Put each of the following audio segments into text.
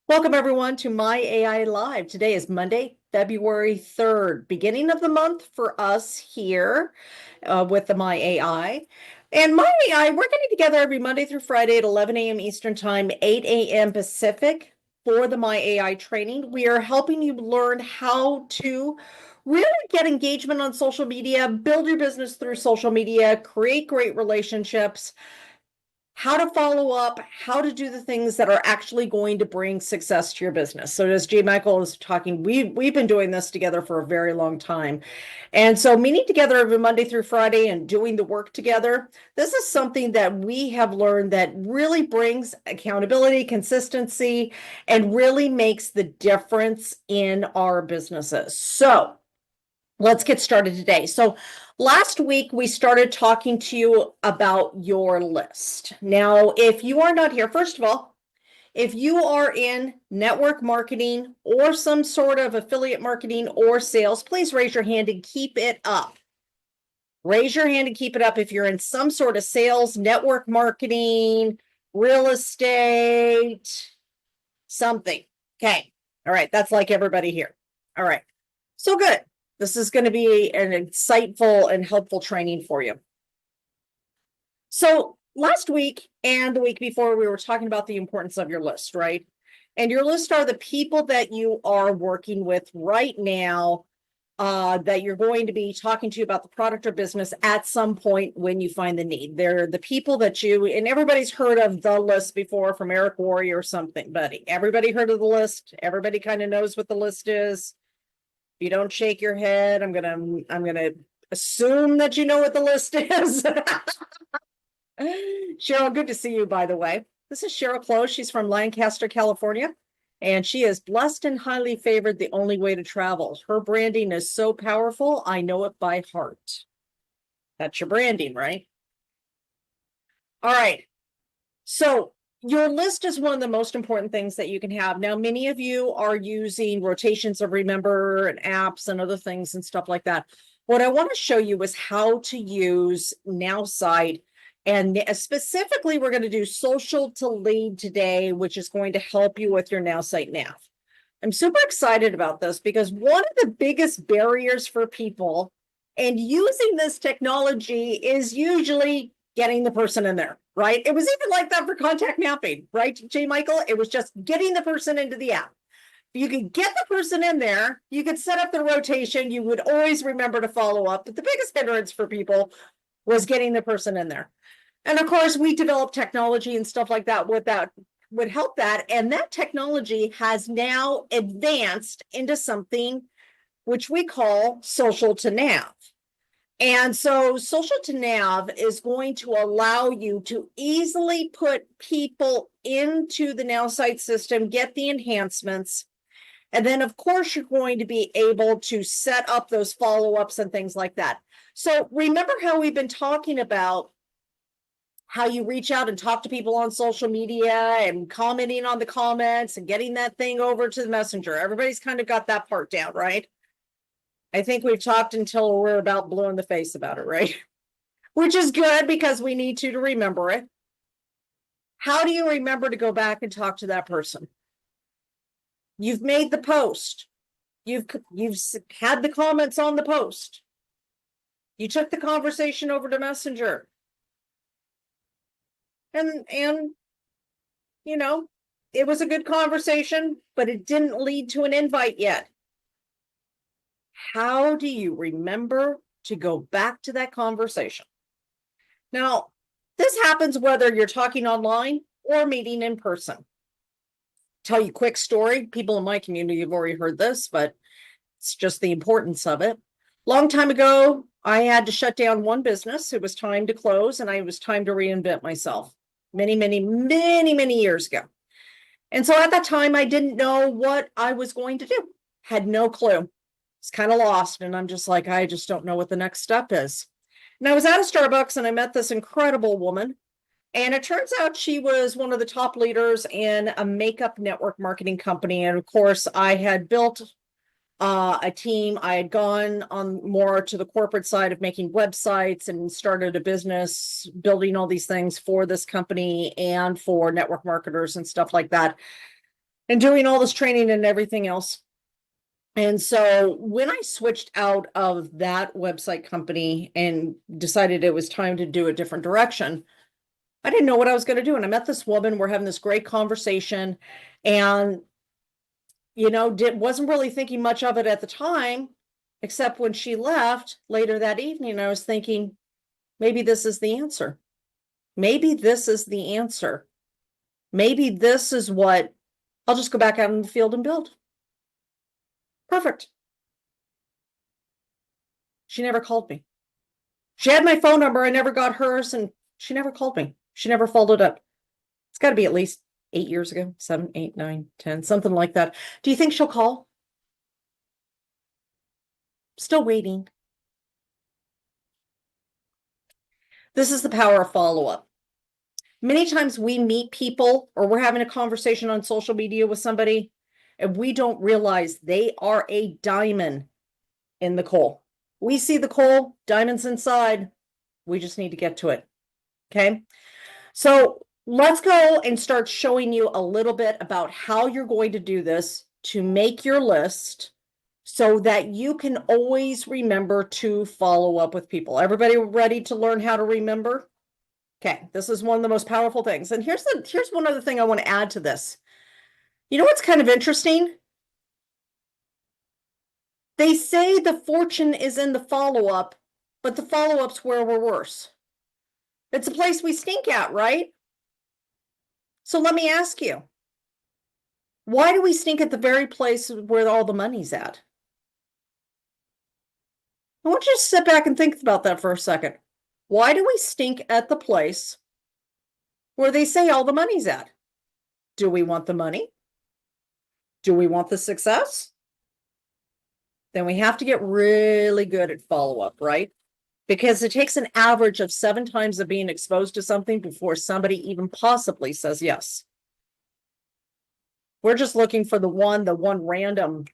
Welcome everyone to My AI Live. Today is Monday, February 3rd, beginning of the month for us here with the My AI. And My AI, we're getting together every Monday through Friday at 11 a.m. Eastern Time, 8 a.m. Pacific for the My AI training. We are helping you learn how to really get engagement on social media, build your business through social media, create great relationships, how to follow up, how to do the things that are actually going to bring success to your business. So as J. Michael is talking, we've been doing this together for a very long time. And so meeting together every Monday through Friday and doing the work together, this is something that we have learned that really brings accountability, consistency, and really makes the difference in our businesses. So let's get started today. So last week we started talking to you about your list. Now, if you are not here, first of all, if you are in network marketing or some sort of affiliate marketing or sales, please raise your hand and keep it up. Raise your hand and keep it up if you're in some sort of sales, network marketing, real estate, something. Okay. All right. That's like everybody here. All right. So good. This is going to be an insightful and helpful training for you. So last week and the week before, we were talking about the importance of your list, right? And your list are the people that you are working with right now, that you're going to be talking to about the product or business at some point when you find the need. They're the people that you, and everybody's heard of the list before from Eric Cory or something, buddy. Everybody heard of the list. Everybody kind of knows what the list is. If you don't shake your head, I'm gonna assume that you know what the list is. Cheryl, good to see you, by the way. This is Cheryl Close. She's from Lancaster, California, and she is blessed and highly favored, the only way to travel. Her branding is so powerful, I know it by heart. That's your branding, right? All right. So your list is one of the most important things that you can have. Now, many of you are using rotations of Remember and apps and other things and stuff like that. What I want to show you is how to use NowSite. And specifically, we're going to do social to lead today, which is going to help you with your NowSite Nav. I'm super excited about this because one of the biggest barriers for people and using this technology is usually getting the person in there, right? It was even like that for contact mapping, right, J. Michael? It was just getting the person into the app. You could get the person in there, you could set up the rotation, you would always remember to follow up. But the biggest hindrance for people was getting the person in there. And of course, we developed technology and stuff like that would help that. And that technology has now advanced into something which we call social to nav. And so social to nav is going to allow you to easily put people into the NowSite system, get the enhancements. And then, of course, you're going to be able to set up those follow-ups and things like that. So remember how we've been talking about how you reach out and talk to people on social media and commenting on the comments and getting that thing over to the messenger. Everybody's kind of got that part down, right? I think we've talked until we're about blue in the face about it, right? Which is good because we need to remember it. How do you remember to go back and talk to that person? You've made the post. You've had the comments on the post. You took the conversation over to Messenger. And you know, it was a good conversation, but it didn't lead to an invite yet. How do you remember to go back to that conversation? Now, this happens whether you're talking online or meeting in person. Tell you a quick story. People in my community have already heard this, but it's just the importance of it. Long time ago, I had to shut down one business. It was time to close, and it was time to reinvent myself. Many, many, many, many years ago. And so at that time, I didn't know what I was going to do. Had no clue. It's kind of lost. And I'm just like, I just don't know what the next step is. And I was at a Starbucks and I met this incredible woman. And it turns out she was one of the top leaders in a makeup network marketing company. And of course, I had built a team. I had gone on more to the corporate side of making websites and started a business building all these things for this company and for network marketers and stuff like that. and doing all this training and everything else. And so when I switched out of that website company and decided it was time to do a different direction, I didn't know what I was going to do. And I met this woman, we're having this great conversation, and wasn't really thinking much of it at the time, except when she left later that evening, I was thinking, maybe this is the answer. Maybe this is the answer. Maybe this is what I'll just go back out in the field and build. Perfect. She never called me. She had my phone number. I never got hers, and she never called me. She never followed up. It's got to be at least 8 years ago, 7, 8, 9, 10, something like that. Do you think she'll call? Still waiting. This is the power of follow-up. Many times we meet people or we're having a conversation on social media with somebody and we don't realize they are a diamond in the coal. We see the coal, diamonds inside. We just need to get to it. Okay. So let's go and start showing you a little bit about how you're going to do this to make your list so that you can always remember to follow up with people. Everybody ready to learn how to remember? Okay, this is one of the most powerful things. And here's one other thing I want to add to this. You know what's kind of interesting? They say the fortune is in the follow-up, but the follow-up's where we're worse. It's a place we stink at, right? So let me ask you, why do we stink at the very place where all the money's at? I want you to sit back and think about that for a second. Why do we stink at the place where they say all the money's at? Do we want the money? Do we want the success? Then we have to get really good at follow-up, right? Because it takes an average of 7 times of being exposed to something before somebody even possibly says yes. We're just looking for the one random,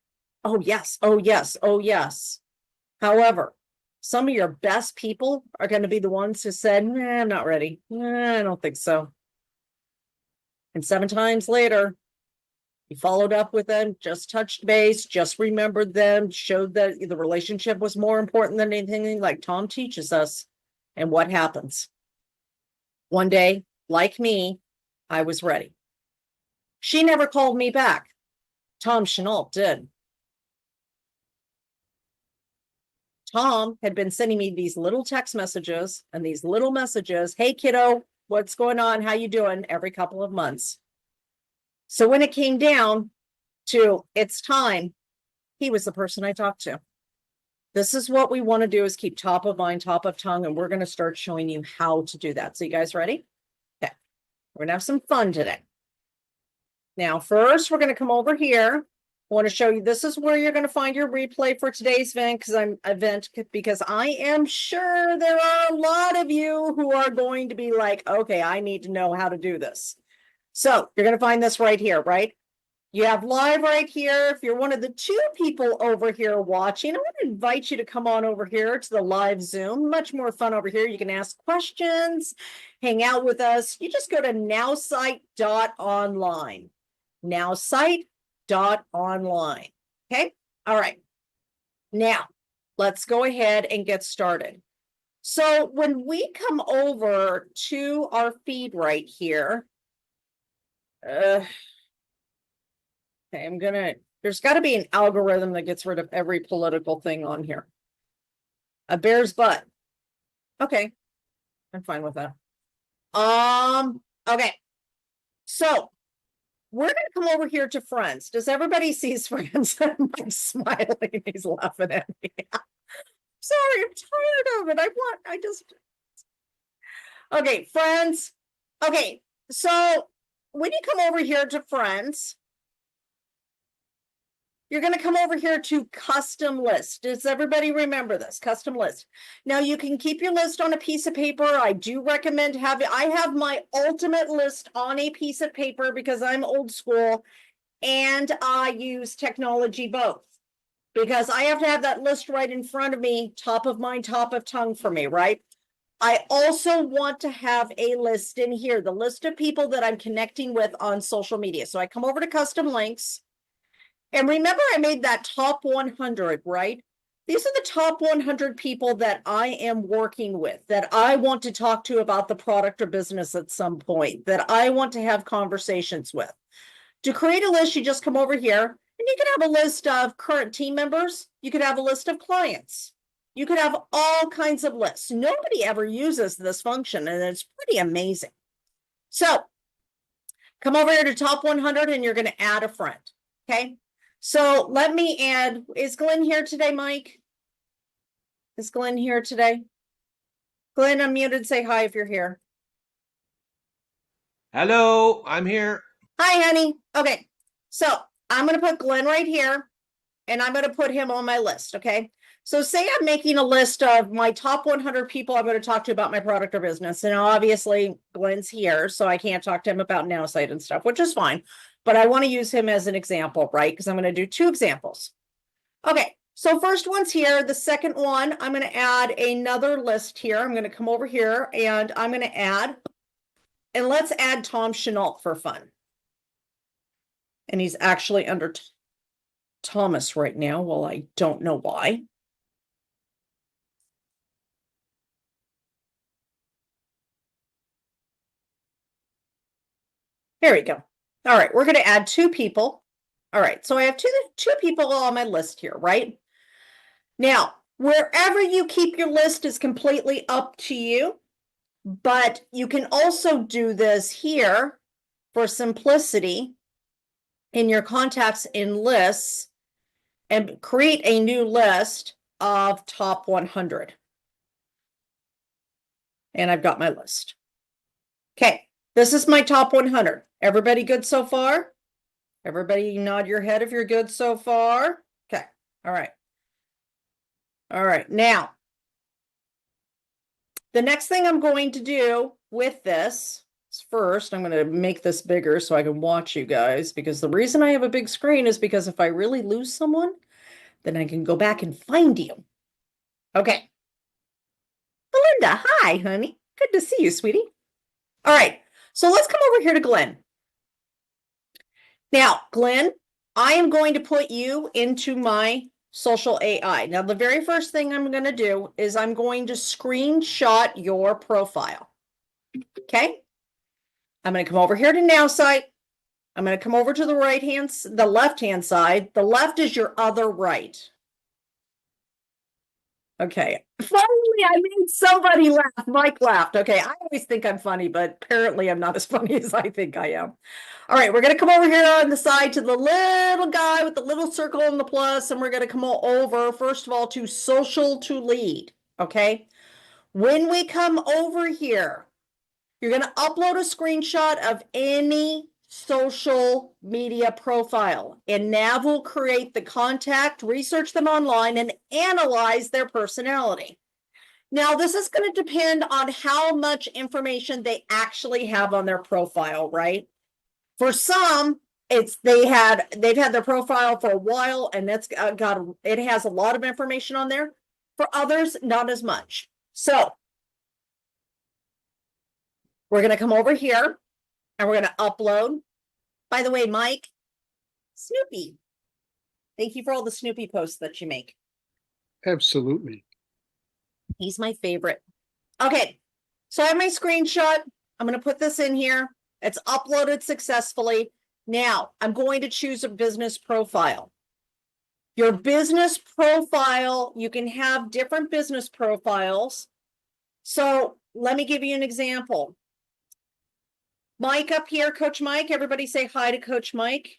oh yes, oh yes, oh yes. However, some of your best people are going to be the ones who said, nah, I'm not ready. Nah, I don't think so. And 7 times later, you followed up with them, just touched base, just remembered them, showed that the relationship was more important than anything, like Tom teaches us. And what happens? One day, like me, I was ready. She never called me back. Tom Chenault did. Tom had been sending me these little text messages and these little messages. Hey, kiddo, what's going on? How you doing? Every couple of months. So when it came down to it's time, he was the person I talked to. This is what we want to do, is keep top of mind, top of tongue, and we're going to start showing you how to do that. So you guys ready? Okay. We're going to have some fun today. Now, first, we're going to come over here. I want to show you, this is where you're going to find your replay for today's event, because I am sure there are a lot of you who are going to be like, okay, I need to know how to do this. So you're going to find this right here, right? You have live right here. If you're one of the 2 people over here watching, I want to invite you to come on over here to the live Zoom. Much more fun over here. You can ask questions, hang out with us. You just go to nowsite.online. Nowsite.online. Okay. All right. Now let's go ahead and get started. So when we come over to our feed right here, okay, there's got to be an algorithm that gets rid of every political thing on here. A bear's butt. Okay. I'm fine with that. Okay. So we're going to come over here to friends. Does everybody see his friends? I'm like smiling. He's laughing at me. Sorry, I'm tired of it. Okay, friends. Okay, so when you come over here to friends, you're going to come over here to custom list. Does everybody remember this? Custom list. Now you can keep your list on a piece of paper. I do recommend I have my ultimate list on a piece of paper because I'm old school and I use technology both, because I have to have that list right in front of me, top of mind, top of tongue for me, right? I also want to have a list in here, the list of people that I'm connecting with on social media. So I come over to custom links. And remember, I made that top 100, right? These are the top 100 people that I am working with, that I want to talk to about the product or business at some point, that I want to have conversations with. To create a list, you just come over here and you can have a list of current team members. You could have a list of clients. You could have all kinds of lists. Nobody ever uses this function, and it's pretty amazing. So come over here to top 100 and you're going to add a friend. Okay. So let me add, is Glenn here today, Mike? Is Glenn here today? Glenn, unmuted, say hi if you're here. Hello, I'm here. Hi, honey. Okay. So I'm going to put Glenn right here and I'm going to put him on my list. Okay. So say I'm making a list of my top 100 people I'm going to talk to about my product or business. And obviously Glenn's here, so I can't talk to him about NowSite and stuff, which is fine. But I want to use him as an example, right? Because I'm going to do 2 examples. Okay. So first one's here. The second one, I'm going to add another list here. I'm going to come over here and I'm going to add, and let's add Tom Chenault for fun. And he's actually under Thomas right now. Well, I don't know why. There we go. All right, we're going to add 2 people. All right, so I have two people on my list here, right? Now, wherever you keep your list is completely up to you, but you can also do this here for simplicity in your contacts in lists and create a new list of top 100. And I've got my list. Okay, this is my top 100. Everybody good so far? Everybody nod your head if you're good so far. Okay, all right. All right, now, the next thing I'm going to do with this is first, I'm going to make this bigger so I can watch you guys, because the reason I have a big screen is because if I really lose someone, then I can go back and find you. Okay. Belinda, hi, honey. Good to see you, sweetie. All right, so let's come over here to Glenn. Now, Glenn, I am going to put you into my social AI. Now, the very first thing I'm going to do is I'm going to screenshot your profile. Okay. I'm going to come over here to NowSite. I'm going to come over to the left-hand side. The left is your other right. Okay. Finally, I made somebody laugh. Mike laughed. Okay. I always think I'm funny, but apparently I'm not as funny as I think I am. All right. We're going to come over here on the side to the little guy with the little circle and the plus, and we're going to come over, first of all, to social to lead. Okay. When we come over here, you're going to upload a screenshot of any social media profile, and Nav will create the contact, research them online, and analyze their personality. Now, this is going to depend on how much information they actually have on their profile, right? For some, they've had their profile for a while, and it has a lot of information on there. For others, not as much. So we're going to come over here and we're going to upload. By the way, Mike, Snoopy. Thank you for all the Snoopy posts that you make. Absolutely. He's my favorite. Okay, so I have my screenshot. I'm going to put this in here. It's uploaded successfully. Now, I'm going to choose a business profile. Your business profile, you can have different business profiles. So let me give you an example. Mike up here, Coach Mike. Everybody say hi to Coach Mike.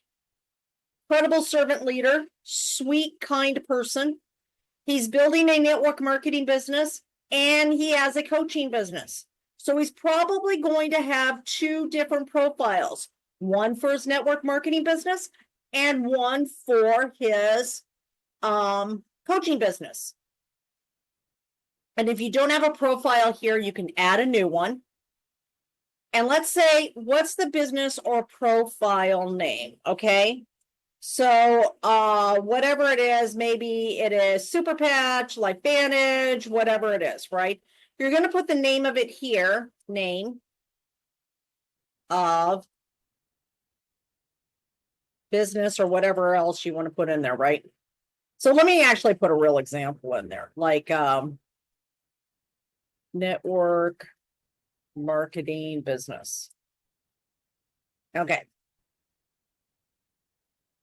Incredible servant leader, sweet, kind person. He's building a network marketing business and he has a coaching business. So he's probably going to have 2 different profiles, one for his network marketing business and one for his coaching business. And if you don't have a profile here, you can add a new one. And let's say, what's the business or profile name? Okay. So whatever it is, maybe it is Super Patch, LifeVantage, whatever it is, right? You're going to put the name of it here, name of business or whatever else you want to put in there, right? So let me actually put a real example in there, like network marketing business. Okay.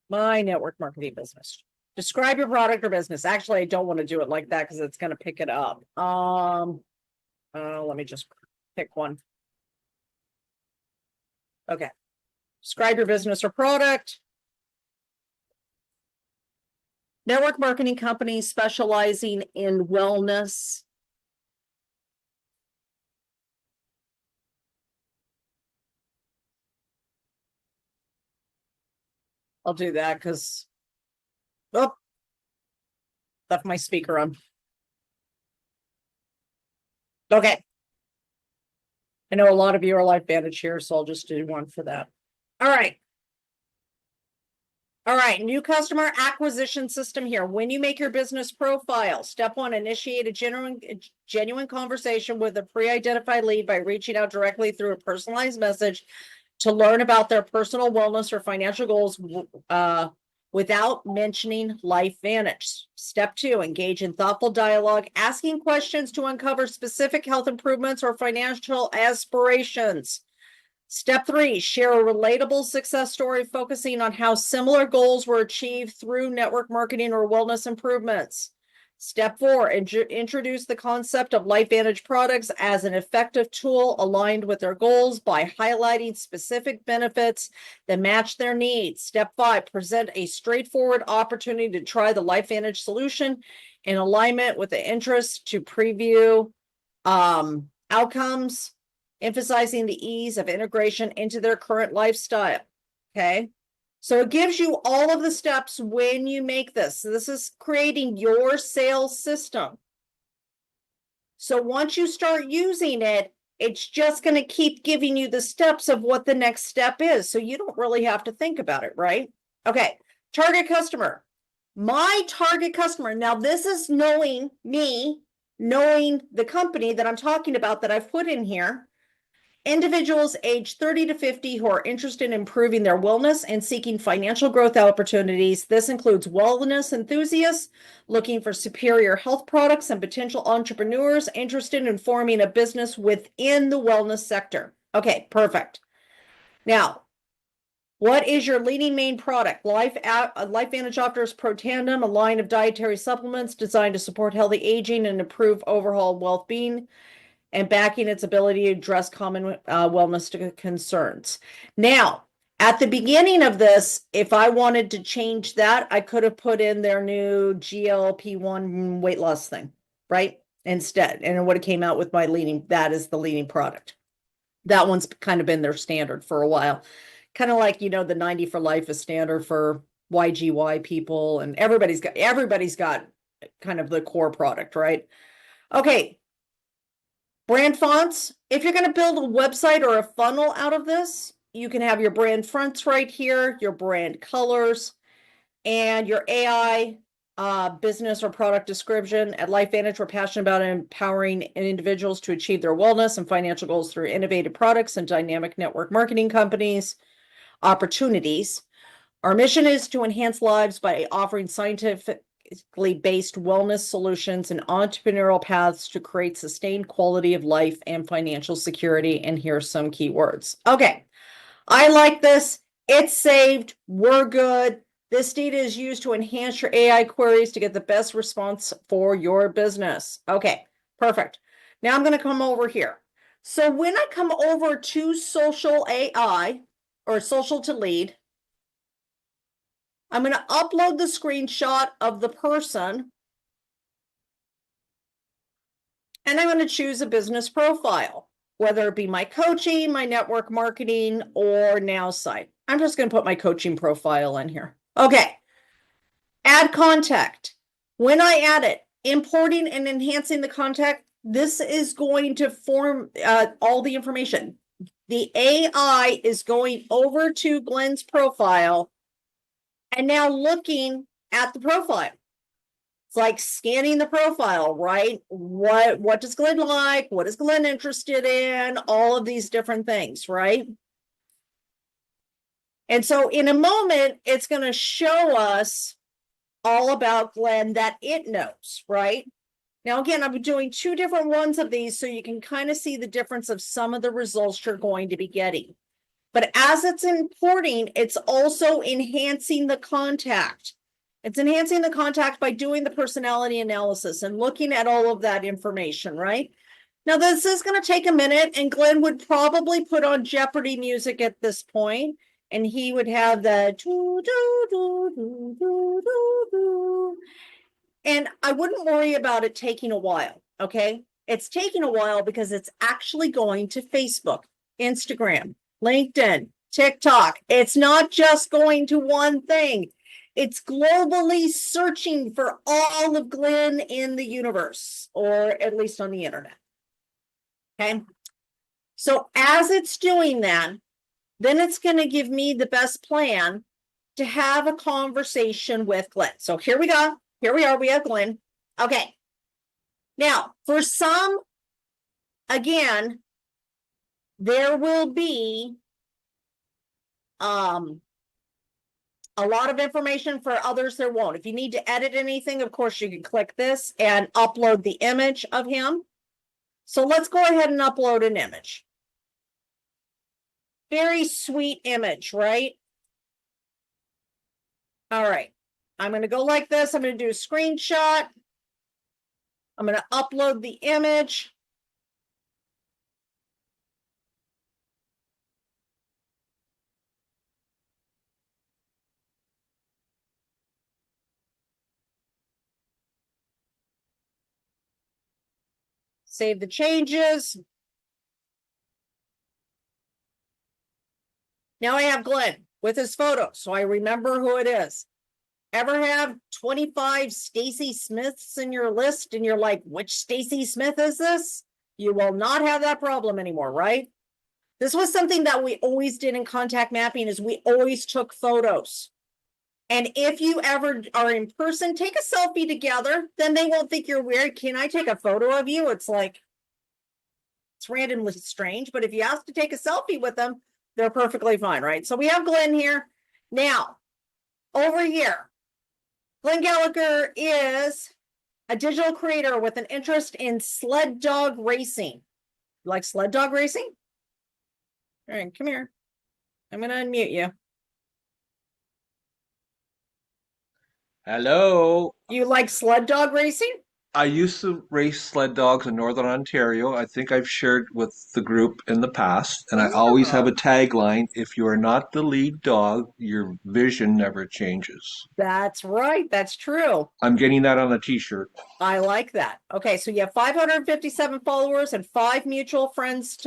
My network marketing business. Describe your product or business. Actually, I don't want to do it like that because it's going to pick it up. Let me just pick one. Okay. Describe your business or product. Network marketing company specializing in wellness. I'll do that because, oh, left my speaker on. Okay. I know a lot of you are LifeVantage here, so I'll just do one for that. All right. All right, new customer acquisition system here. When you make your business profile, step one, initiate a genuine conversation with a pre-identified lead by reaching out directly through a personalized message to learn about their personal wellness or financial goals without mentioning LifeVantage. Step two, engage in thoughtful dialogue, asking questions to uncover specific health improvements or financial aspirations. Step three, share a relatable success story focusing on how similar goals were achieved through network marketing or wellness improvements. Step four, introduce the concept of LifeVantage products as an effective tool aligned with their goals by highlighting specific benefits that match their needs. Step five, present a straightforward opportunity to try the LifeVantage solution in alignment with the interest to preview outcomes, emphasizing the ease of integration into their current lifestyle. Okay. So it gives you all of the steps when you make this. So this is creating your sales system. So once you start using it, it's just going to keep giving you the steps of what the next step is. So you don't really have to think about it, right? Okay. Target customer. My target customer. Now, this is knowing me, knowing the company that I'm talking about that I've put in here. Individuals aged 30 to 50 who are interested in improving their wellness and seeking financial growth opportunities. This includes wellness enthusiasts looking for superior health products and potential entrepreneurs interested in forming a business within the wellness sector. Okay, perfect. Now, what is your leading main product? LifeVantage offers Protandim, a line of dietary supplements designed to support healthy aging and improve overall well-being, and backing its ability to address common wellness concerns. Now, at the beginning of this, if I wanted to change that, I could have put in their new GLP-1 weight loss thing, right? Instead, and it would have came out with that is the leading product. That one's kind of been their standard for a while. Kind of like, the 90 for life is standard for YGY people, and everybody's got kind of the core product, right? Okay. Brand fonts. If you're going to build a website or a funnel out of this, you can have your brand fonts right here, your brand colors, and your AI business or product description. At LifeVantage, we're passionate about empowering individuals to achieve their wellness and financial goals through innovative products and dynamic network marketing opportunities. Our mission is to enhance lives by offering scientifically based wellness solutions and entrepreneurial paths to create sustained quality of life and financial security. And here's some keywords. Okay. I like this. It's saved. We're good. This data is used to enhance your AI queries to get the best response for your business. Okay, perfect. Now I'm going to come over here. So when I come over to social AI or social to lead, I'm going to upload the screenshot of the person, and I'm going to choose a business profile, whether it be my coaching, my network marketing, or NowSite. I'm just going to put my coaching profile in here. Okay. Add contact. When I add it, importing and enhancing the contact, this is going to form all the information. The AI is going over to Glenn's profile and now looking at the profile. It's like scanning the profile, right? What does Glenn like? What is Glenn interested in? All of these different things, right? And so in a moment, it's going to show us all about Glenn that it knows, right? Now, again, I'm doing two different ones of these so you can kind of see the difference of some of the results you're going to be getting. But as it's importing, it's also enhancing the contact. It's enhancing the contact by doing the personality analysis and looking at all of that information, right? Now, this is going to take a minute, and Glenn would probably put on Jeopardy music at this point, and he would have the doo, doo, doo, doo, doo, doo, doo. And I wouldn't worry about it taking a while, okay? It's taking a while because it's actually going to Facebook, Instagram, LinkedIn, TikTok. It's not just going to one thing. It's globally searching for all of Glenn in the universe, or at least on the internet. Okay. So as it's doing that, then it's going to give me the best plan to have a conversation with Glenn. So here we go. Here we are. We have Glenn. Okay. Now, for some, again, there will be a lot of information. For others, there won't. If you need to edit anything, of course, you can click this and upload the image of him. So let's go ahead and upload an image. Very sweet image, right? All right. I'm going to go like this. I'm going to do a screenshot. I'm going to upload the image. Save the changes. Now I have Glenn with his photo, so I remember who it is. Ever have 25 Stacy Smiths in your list and you're like, which Stacy Smith is this? You will not have that problem anymore, right? This was something that we always did in contact mapping, is we always took photos. And if you ever are in person, take a selfie together, then they won't think you're weird. Can I take a photo of you? It's like, it's randomly strange, but if you ask to take a selfie with them, they're perfectly fine, right? So we have Glenn here. Now, over here, Glenn Gallagher is a digital creator with an interest in sled dog racing. You like sled dog racing? All right, come here. I'm going to unmute you. Hello. You like sled dog racing? I used to race sled dogs in Northern Ontario. I think I've shared with the group in the past, and I always have a tagline: if you are not the lead dog, your vision never changes. That's right. That's true. I'm getting that on a t-shirt. I like that. Okay, so you have 557 followers and 5 mutual friends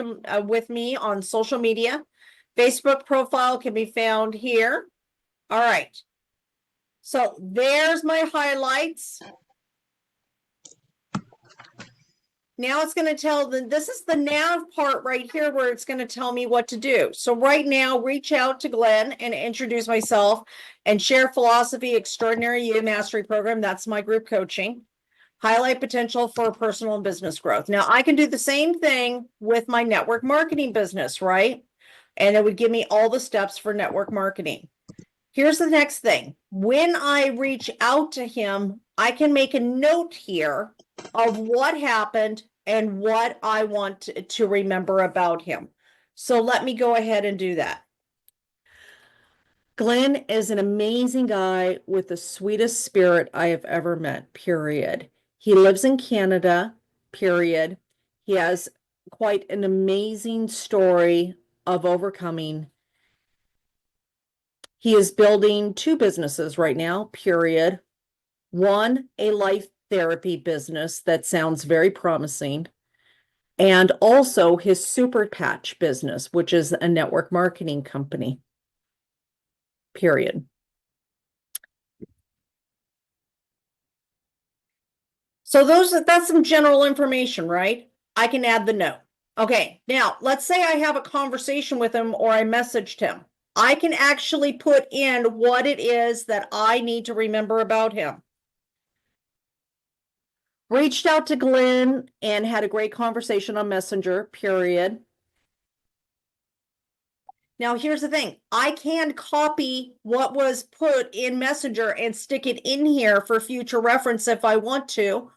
with me on social media. Facebook profile can be found here. All right. So there's my highlights. Now it's going to tell this is the nav part right here where it's going to tell me what to do. So right now, reach out to Glenn and introduce myself and share philosophy, extraordinary you mastery program. That's my group coaching. Highlight potential for personal and business growth. Now I can do the same thing with my network marketing business, right? And it would give me all the steps for network marketing. Here's the next thing. When I reach out to him, I can make a note here of what happened and what I want to remember about him. So let me go ahead and do that. Glenn is an amazing guy with the sweetest spirit I have ever met, period. He lives in Canada, period. He has quite an amazing story of overcoming. He is building 2 businesses right now, period. One, a life therapy business that sounds very promising, and also his Super Patch business, which is a network marketing company, period. So that's some general information, right? I can add the note. Okay, now let's say I have a conversation with him or I messaged him. I can actually put in what it is that I need to remember about him. Reached out to Glenn and had a great conversation on Messenger, period. Now, here's the thing. I can copy what was put in Messenger and stick it in here for future reference if I want to,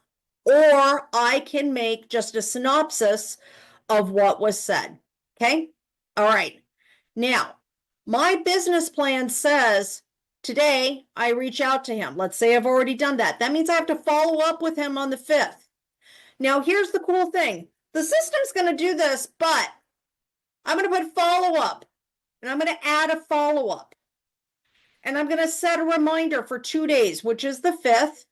or I can make just a synopsis of what was said. Okay? All right. Now, my business plan says today I reach out to him. Let's say I've already done that. That means I have to follow up with him on the 5th. Now, here's the cool thing. The system's going to do this, but I'm going to put follow up. And I'm going to add a follow-up. And I'm going to set a reminder for 2 days, which is the 5th,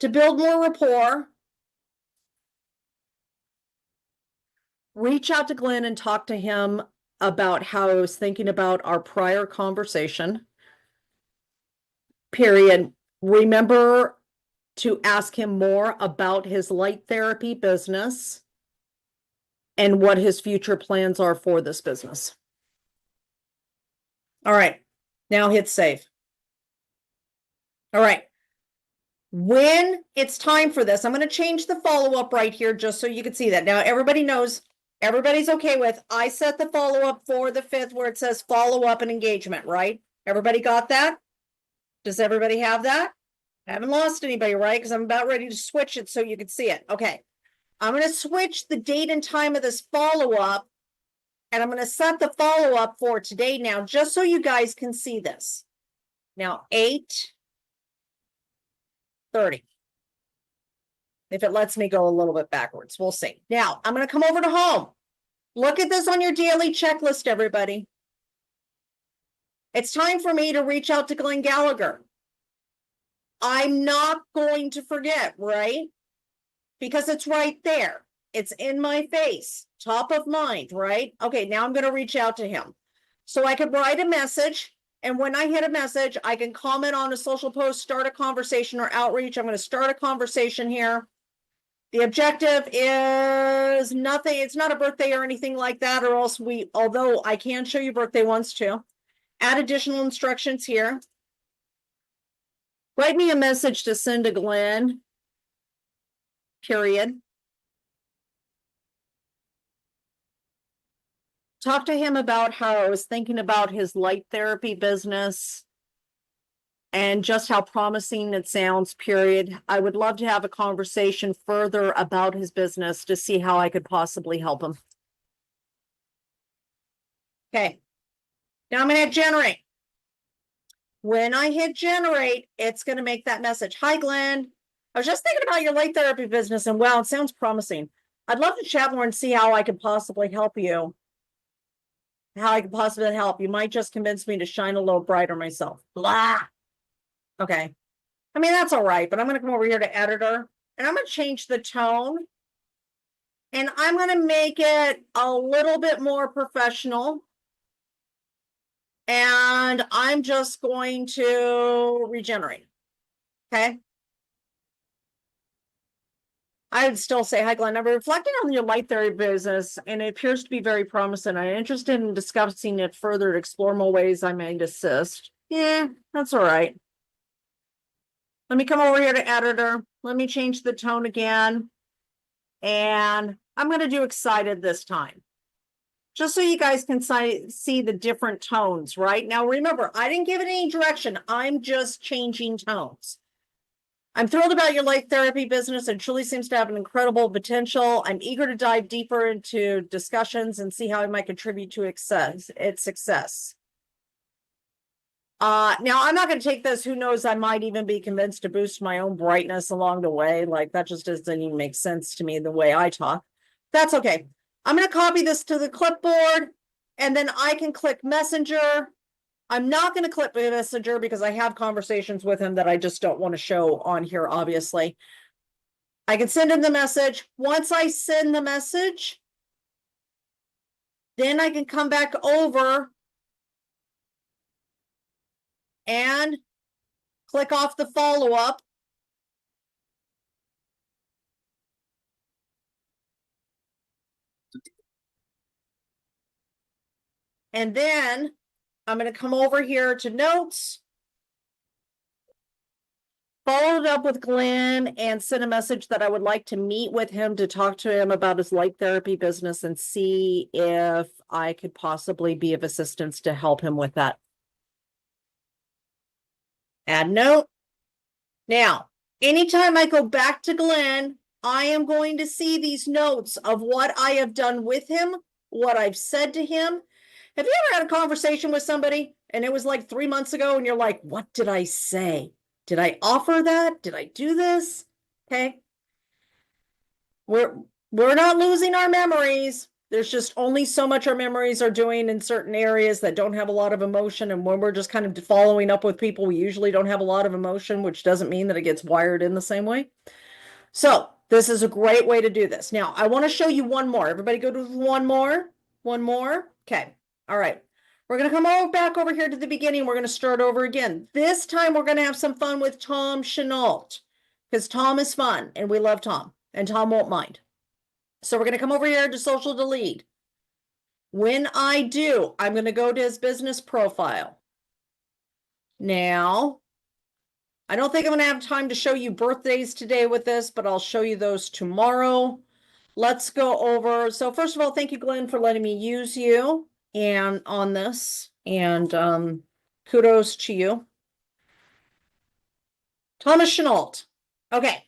to build more rapport. Reach out to Glenn and talk to him about how I was thinking about our prior conversation. Period. Remember to ask him more about his light therapy business and what his future plans are for this business. All right, now hit save. All right. When it's time for this, I'm going to change the follow-up right here just so you can see that. Now, everybody knows, everybody's okay with, I set the follow-up for the 5th where it says follow-up and engagement, right? Everybody got that? Does everybody have that? I haven't lost anybody, right? Because I'm about ready to switch it so you can see it. Okay. I'm going to switch the date and time of this follow-up, and I'm going to set the follow-up for today now, just so you guys can see this. Now, 8:30. If it lets me go a little bit backwards, we'll see. Now, I'm going to come over to home. Look at this on your daily checklist, everybody. It's time for me to reach out to Glenn Gallagher. I'm not going to forget, right? Because it's right there. It's in my face, top of mind, right? Okay, now I'm going to reach out to him. So I could write a message, and when I hit a message, I can comment on a social post, start a conversation or outreach. I'm going to start a conversation here. The objective is nothing. It's not a birthday or anything like that, or else although I can show you birthday ones too. Add additional instructions here. Write me a message to send to Glenn, period. Talk to him about how I was thinking about his light therapy business and just how promising it sounds, period. I would love to have a conversation further about his business to see how I could possibly help him. Okay. Now I'm going to hit generate. When I hit generate, it's going to make that message. Hi, Glenn. I was just thinking about your light therapy business, and wow, it sounds promising. I'd love to chat more and see how I could possibly help you. You might just convince me to shine a little brighter myself. Blah. Okay. I mean, that's all right, but I'm going to come over here to editor, and I'm going to change the tone. And I'm going to make it a little bit more professional. And I'm just going to regenerate. Okay. I would still say, hi, Glenn. I'm reflecting on your light therapy business, and it appears to be very promising. I'm interested in discussing it further to explore more ways I may assist. Yeah, that's all right. Let me come over here to editor. Let me change the tone again. And I'm going to do excited this time. Just so you guys can see the different tones, right? Now, remember, I didn't give it any direction. I'm just changing tones. I'm thrilled about your light therapy business. It truly seems to have an incredible potential. I'm eager to dive deeper into discussions and see how I might contribute to its success. Now, I'm not going to take this. Who knows? I might even be convinced to boost my own brightness along the way. Like, that just doesn't even make sense to me the way I talk. That's okay. I'm going to copy this to the clipboard, and then I can click Messenger. I'm not going to click Messenger because I have conversations with him that I just don't want to show on here, obviously. I can send him the message. Once I send the message, then I can come back over and click off the follow-up. And then I'm going to come over here to notes. followed up with Glenn and sent a message that I would like to meet with him to talk to him about his light therapy business and see if I could possibly be of assistance to help him with that. Add note. Now, anytime I go back to Glenn, I am going to see these notes of what I have done with him, what I've said to him. Have you ever had a conversation with somebody and it was like 3 months ago and you're like, what did I say? Did I offer that? Did I do this? Okay. We're not losing our memories. There's just only so much our memories are doing in certain areas that don't have a lot of emotion. And when we're just kind of following up with people, we usually don't have a lot of emotion, which doesn't mean that it gets wired in the same way. So this is a great way to do this. Now, I want to show you one more. Everybody go to one more. One more. Okay. All right. We're going to come back over here to the beginning. We're going to start over again. This time we're going to have some fun with Tom Chenault because Tom is fun and we love Tom and Tom won't mind. So we're going to come over here to social delete. When I do, I'm going to go to his business profile. Now, I don't think I'm going to have time to show you birthdays today with this, but I'll show you those tomorrow. Let's go over. So first of all, thank you, Glenn, for letting me use you and on this, and kudos to you. Thomas Chenault. Okay.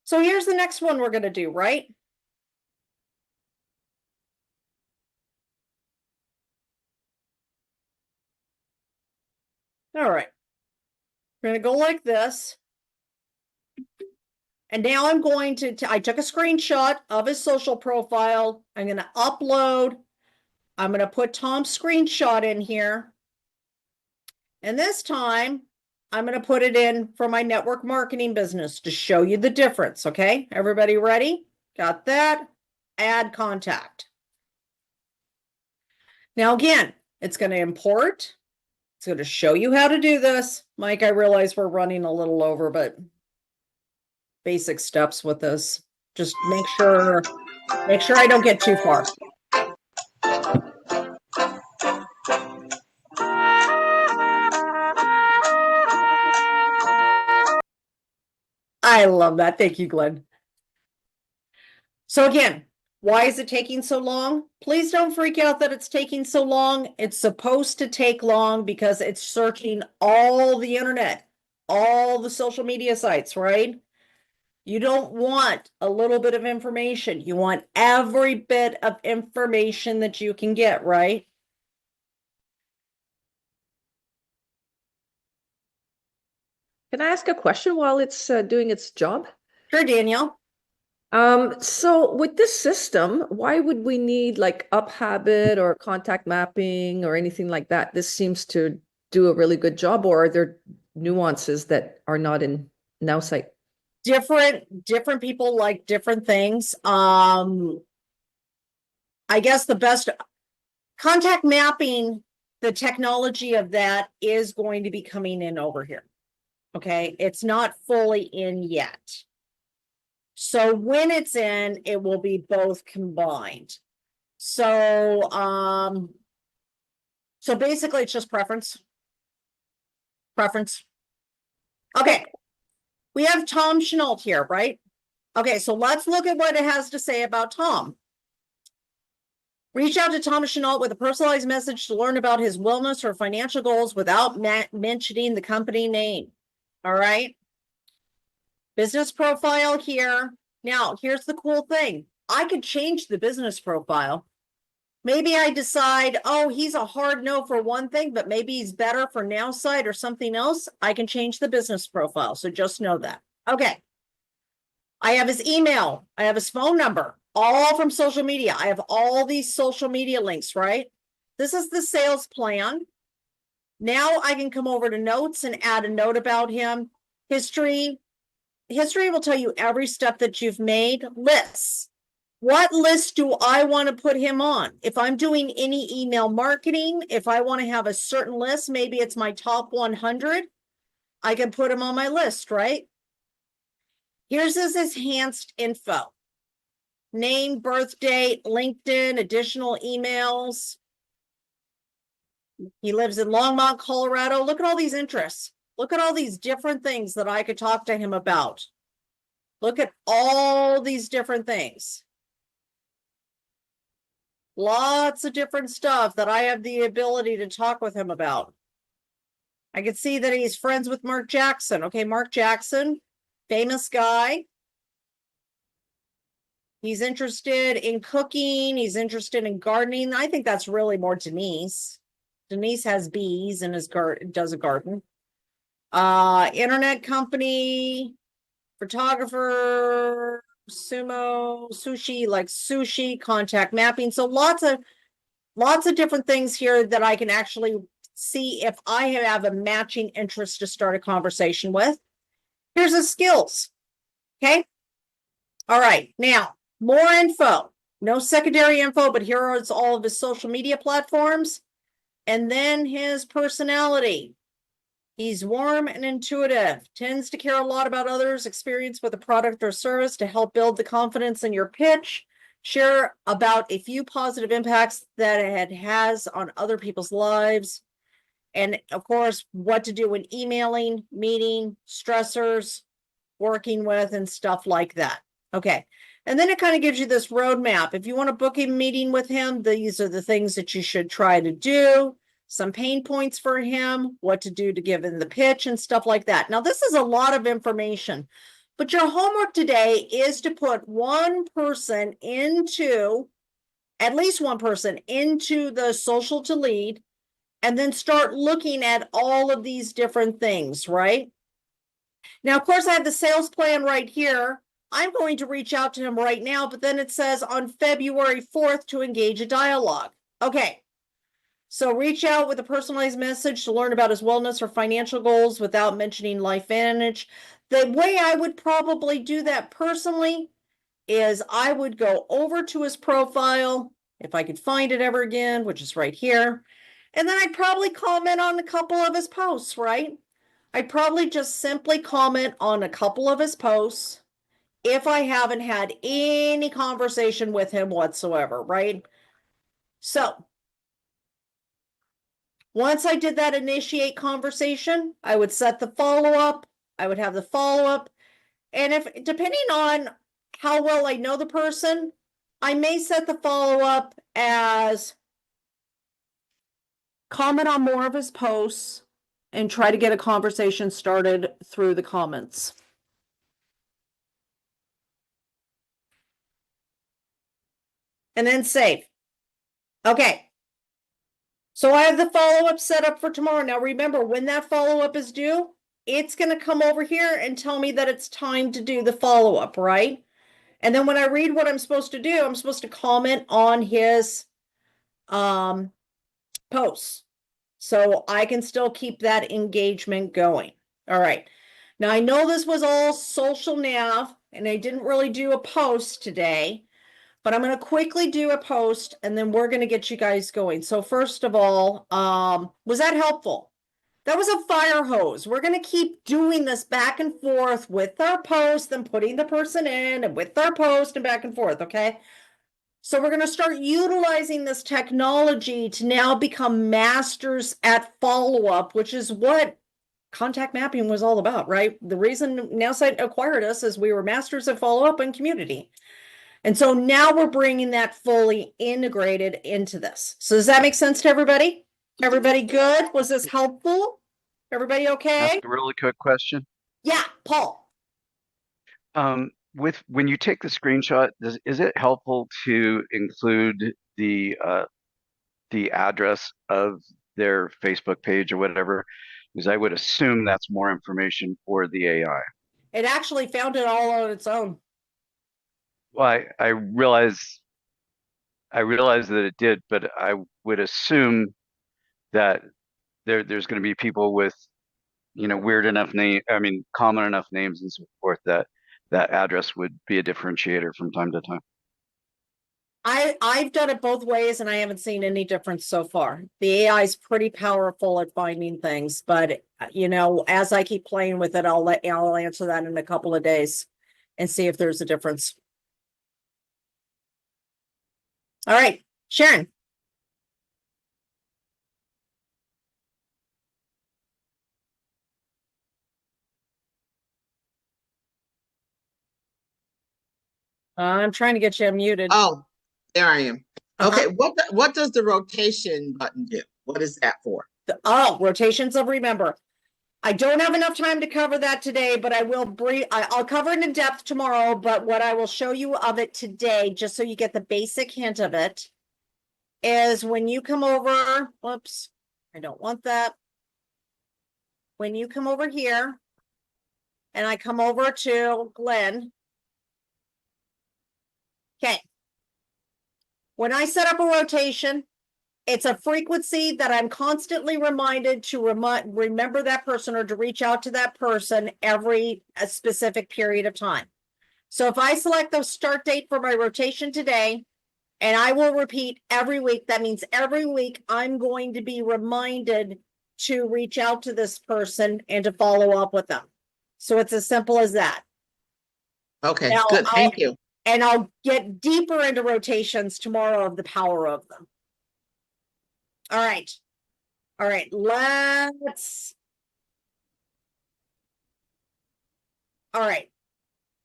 So here's the next one we're going to do, right? All right. We're going to go like this. And now I'm going to, I took a screenshot of his social profile. I'm going to upload. I'm going to put Tom's screenshot in here. And this time I'm going to put it in for my network marketing business to show you the difference. Okay. Everybody ready? Got that? Add contact. Now, again, it's going to import. It's going to show you how to do this. Mike, I realize we're running a little over, but basic steps with this. Just make sure I don't get too far. I love that. Thank you, Glenn. So again, why is it taking so long? Please don't freak out that it's taking so long. It's supposed to take long because it's searching all the internet, all the social media sites, right? You don't want a little bit of information. You want every bit of information that you can get, right? Can I ask a question while it's doing its job? Sure, Danielle. So with this system, why would we need like up habit or contact mapping or anything like that? This seems to do a really good job, or are there nuances that are not in NowSite? Different people like different things. I guess the best contact mapping, the technology of that is going to be coming in over here. Okay, it's not fully in yet. So when it's in, it will be both combined. So basically it's just preference. Okay. We have Tom Chenault here, right? Okay, so let's look at what it has to say about Tom. Reach out to Tom Chenault with a personalized message to learn about his wellness or financial goals without mentioning the company name. All right. Business profile here. Now, here's the cool thing. I could change the business profile. Maybe I decide, oh, he's a hard no for one thing, but maybe he's better for NowSite or something else. I can change the business profile. So just know that. Okay. I have his email. I have his phone number, all from social media. I have all these social media links, right? This is the sales plan. Now I can come over to notes and add a note about him. History will tell you every step that you've made. Lists. What list do I want to put him on? If I'm doing any email marketing, if I want to have a certain list, maybe it's my top 100, I can put him on my list, right? Here's his enhanced info. Name, birth date, LinkedIn, additional emails. He lives in Longmont, Colorado. Look at all these interests. Look at all these different things that I could talk to him about. Look at all these different things. Lots of different stuff that I have the ability to talk with him about. I can see that he's friends with Mark Jackson. Okay, Mark Jackson, famous guy. He's interested in cooking. He's interested in gardening. I think that's really more Denise. Denise has bees in his garden, does a garden. Internet company, photographer, sushi, like sushi, contact mapping. So lots of different things here that I can actually see if I have a matching interest to start a conversation with. Here's his skills. Okay. All right. Now, more info. No secondary info, but here is all of his social media platforms. And then his personality. He's warm and intuitive, tends to care a lot about others' experience with a product or service to help build the confidence in your pitch. Share about a few positive impacts that it has on other people's lives. And of course, what to do when emailing, meeting, stressors, working with, and stuff like that. Okay. And then it kind of gives you this roadmap. If you want to book a meeting with him, these are the things that you should try to do. Some pain points for him, what to do to give him the pitch and stuff like that. Now, this is a lot of information, but your homework today is to put one person into, at least one person into the social to lead, and then start looking at all of these different things, right? Now, of course, I have the sales plan right here. I'm going to reach out to him right now, but then it says on February 4th to engage a dialogue. Okay. So reach out with a personalized message to learn about his wellness or financial goals without mentioning LifeVantage. The way I would probably do that personally is I would go over to his profile, if I could find it ever again, which is right here. And then I'd probably comment on a couple of his posts, right? I'd probably just simply comment on a couple of his posts if I haven't had any conversation with him whatsoever, right? So once I did that initiate conversation, I would set the follow-up. I would have the follow-up. And if, depending on how well I know the person, I may set the follow-up as comment on more of his posts and try to get a conversation started through the comments. And then save. Okay. So I have the follow-up set up for tomorrow. Now remember, when that follow-up is due, it's going to come over here and tell me that it's time to do the follow-up, right? And then when I read what I'm supposed to do, I'm supposed to comment on his posts. So I can still keep that engagement going. All right. Now I know this was all social nav and I didn't really do a post today, but I'm going to quickly do a post and then we're going to get you guys going. So first of all, was that helpful? That was a fire hose. We're going to keep doing this back and forth with our post and putting the person in and with our post and back and forth. Okay. So we're going to start utilizing this technology to now become masters at follow-up, which is what contact mapping was all about, right? The reason NowSite acquired us is we were masters at follow-up and community. And so now we're bringing that fully integrated into this. So does that make sense to everybody? Everybody good? Was this helpful? Everybody okay? Ask a really quick question. Yeah, Paul. With when you take the screenshot, is it helpful to include the address of their Facebook page or whatever? Because I would assume that's more information for the AI. It actually found it all on its own. Well, I realize that it did, but I would assume that there's going to be people with, weird enough name, common enough names and so forth that address would be a differentiator from time to time. I've done it both ways and I haven't seen any difference so far. The AI is pretty powerful at finding things, but as I keep playing with it, I'll answer that in a couple of days and see if there's a difference. All right, Sharon. I'm trying to get you muted. Oh, there I am. Uh-huh. Okay, what does the rotation button do? What is that for? Rotations of remember. I don't have enough time to cover that today, but I will I'll cover it in depth tomorrow, but what I will show you of it today, just so you get the basic hint of it, is when you come over, whoops, I don't want that. When you come over here, and I come over to Glenn. Okay. When I set up a rotation, it's a frequency that I'm constantly reminded to remember that person or to reach out to that person every a specific period of time. So if I select the start date for my rotation today, and I will repeat every week, that means every week I'm going to be reminded to reach out to this person and to follow up with them. So it's as simple as that. Okay, Now, good. Thank you. And I'll get deeper into rotations tomorrow of the power of them. All right. All right. All right.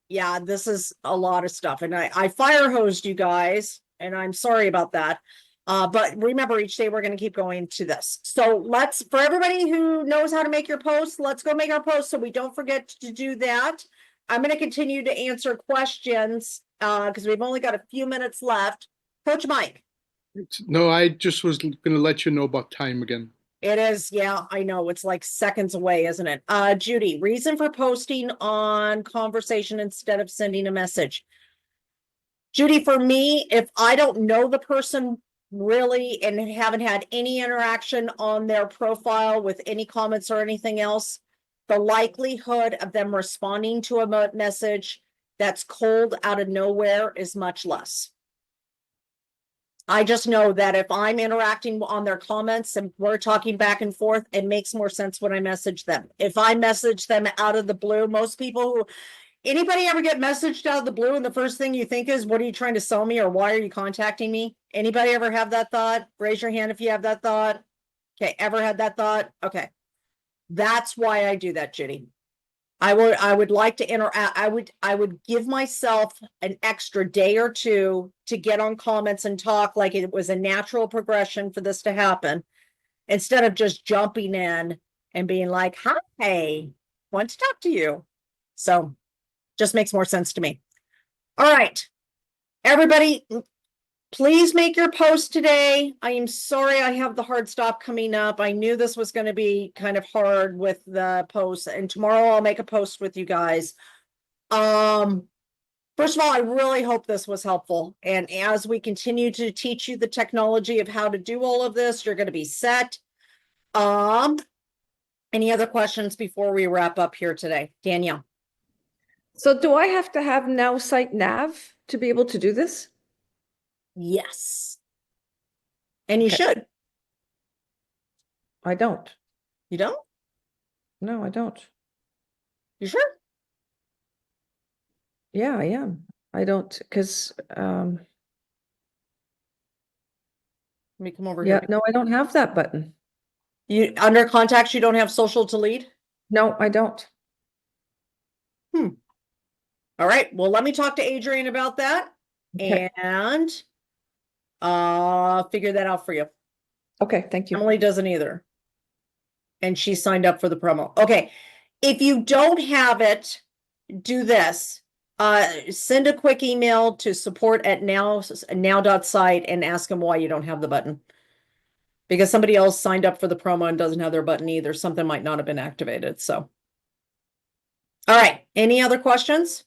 Yeah, this is a lot of stuff. And I fire hosed you guys, and I'm sorry about that. But remember, each day we're going to keep going to this. So for everybody who knows how to make your posts, let's go make our posts so we don't forget to do that. I'm going to continue to answer questions because we've only got a few minutes left. Coach Mike. No, I just was going to let you know about time again. It is, yeah, I know. It's like seconds away, isn't it? Judy, reason for posting on conversation instead of sending a message. Judy, for me, if I don't know the person really and haven't had any interaction on their profile with any comments or anything else, the likelihood of them responding to a message that's cold out of nowhere is much less. I just know that if I'm interacting on their comments and we're talking back and forth, it makes more sense when I message them. If I message them out of the blue, anybody ever get messaged out of the blue and the first thing you think is, what are you trying to sell me or why are you contacting me? Anybody ever have that thought? Raise your hand if you have that thought. Okay, ever had that thought? Okay. That's why I do that, Judy. I would like to interact. I would give myself an extra day or two to get on comments and talk like it was a natural progression for this to happen, instead of just jumping in and being like, hi, want to talk to you. So just makes more sense to me. All right, everybody, please make your post today. I am sorry I have the hard stop coming up. I knew this was going to be kind of hard with the post, and tomorrow I'll make a post with you guys. First of all, I really hope this was helpful. And as we continue to teach you the technology of how to do all of this, you're going to be set. Any other questions before we wrap up here today? Danielle. So do I have to have NowSite Nav to be able to do this? Yes. And you Okay. should. I don't. You don't? No, I don't. You sure? Yeah, I am. I don't, because Let me come over yeah, here. no, I don't have that button. You under contacts, you don't have social to lead? No, I don't. All right. Well, let me talk to Adrian about that Okay. and figure that out for you. Okay, thank you. Emily doesn't either. And she signed up for the promo. Okay. If you don't have it, do this. Send a quick email to support@now.site and ask them why you don't have the button. Because somebody else signed up for the promo and doesn't have their button either. Something might not have been activated. So, all right. Any other questions?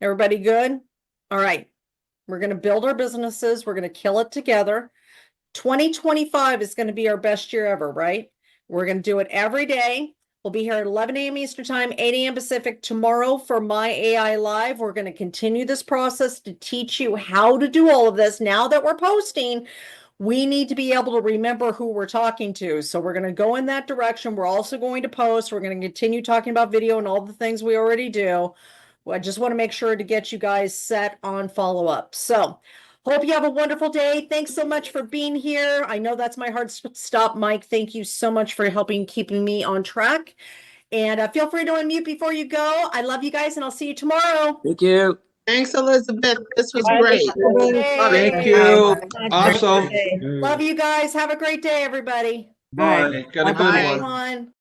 Everybody good? All right. We're going to build our businesses. We're going to kill it together. 2025 is going to be our best year ever, right? We're going to do it every day. We'll be here at 11 a.m. Eastern Time, 8 a.m. Pacific tomorrow for My AI Live. We're going to continue this process to teach you how to do all of this. Now that we're posting, we need to be able to remember who we're talking to. So we're going to go in that direction. We're also going to post. We're going to continue talking about video and all the things we already do. I just want to make sure to get you guys set on follow-up. So hope you have a wonderful day. Thanks so much for being here. I know that's my hard stop, Mike. Thank you so much for keeping me on track. And feel free to unmute before you go. I love you guys, and I'll see you tomorrow. Thank you. Thanks, Elizabeth. This was Bye, great. Elizabeth. Love it. Thank you. Awesome. Love you guys. Have a great day, everybody. Bye. Got a good Bye. one. Everyone.